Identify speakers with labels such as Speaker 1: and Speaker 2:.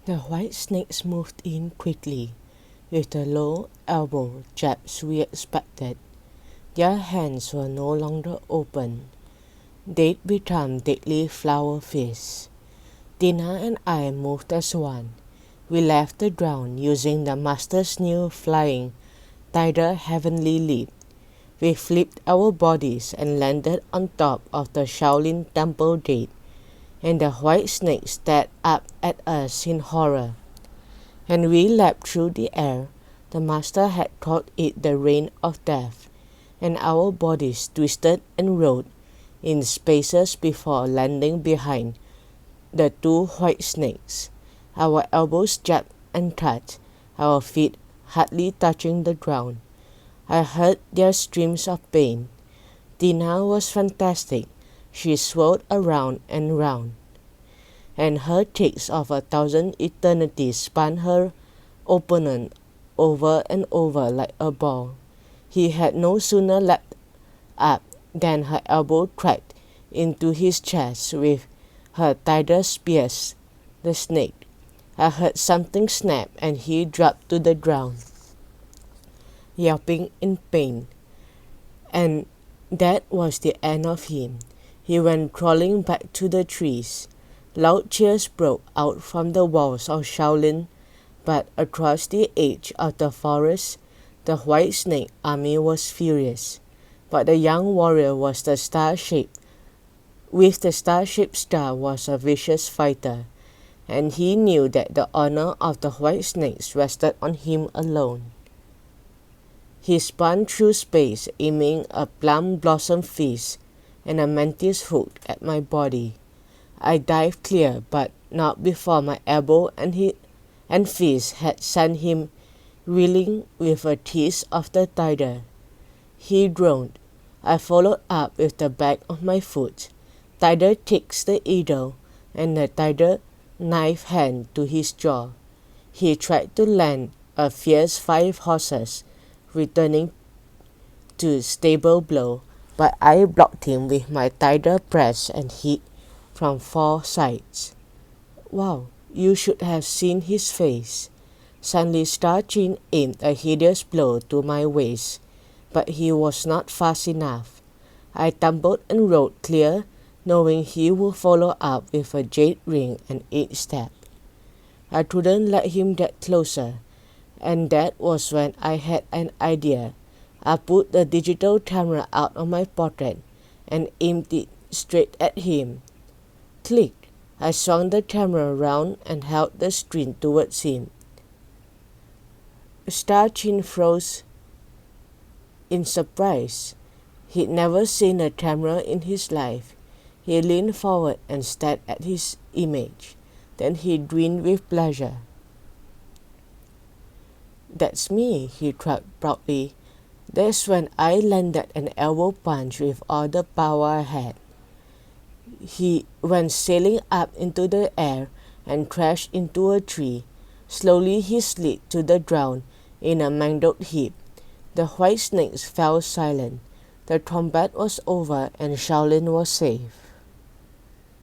Speaker 1: The white snakes moved in quickly, with the low elbow jabs we expected. Their hands were no longer open. They'd become deadly flower fists. Tina and I moved as one. We left the ground using the master's new flying Tiger heavenly leap. We flipped our bodies and landed on top of the Shaolin temple gate, and the white snake stared up at us in horror. When we leapt through the air, the master had thought it the rain of death, and our bodies twisted and rolled in spaces before landing behind the two white snakes. Our elbows jabbed and touched, our feet hardly touching the ground. I heard their screams of pain. Tina was fantastic. She swirled around and round, and her kicks of 1,000 eternities spun her opponent over and over like a ball. He had no sooner leapt up than her elbow cracked into his chest with her tiger spears the snake. I heard something snap and he dropped to the ground, yelping in pain. And that was the end of him. He went crawling back to the trees. Loud cheers broke out from the walls of Shaolin, but across the edge of the forest, the white snake army was furious. But the young warrior was the star-shaped. With the star-shaped star was a vicious fighter, and he knew that the honor of the white snakes rested on him alone. He spun through space, aiming a plum blossom fist and a mantis hook at my body. I dived clear, but not before my elbow and fist had sent him reeling with a tease of the tiger. He groaned. I followed up with the back of my foot. Tiger takes the eagle, and the tiger knife hand to his jaw. He tried to land a fierce 5 horses, returning to stable blow, but I blocked him with my tiger press and hit from 4 sides. Wow, you should have seen his face. Suddenly Star Chin aimed a hideous blow to my waist, but he was not fast enough. I tumbled and rolled clear, knowing he would follow up with a jade ring and 8 step. I couldn't let him get closer, and that was when I had an idea. I pulled the digital camera out of my pocket and aimed it straight at him. Click! I swung the camera around and held the screen towards him. Star Chin froze in surprise. He'd never seen a camera in his life. He leaned forward and stared at his image. Then he grinned with pleasure. "That's me," he cried proudly. That's when I landed an elbow punch with all the power I had. He went sailing up into the air and crashed into a tree. Slowly he slid to the ground in a mangled heap. The white snakes fell silent. The combat was over and Shaolin was safe.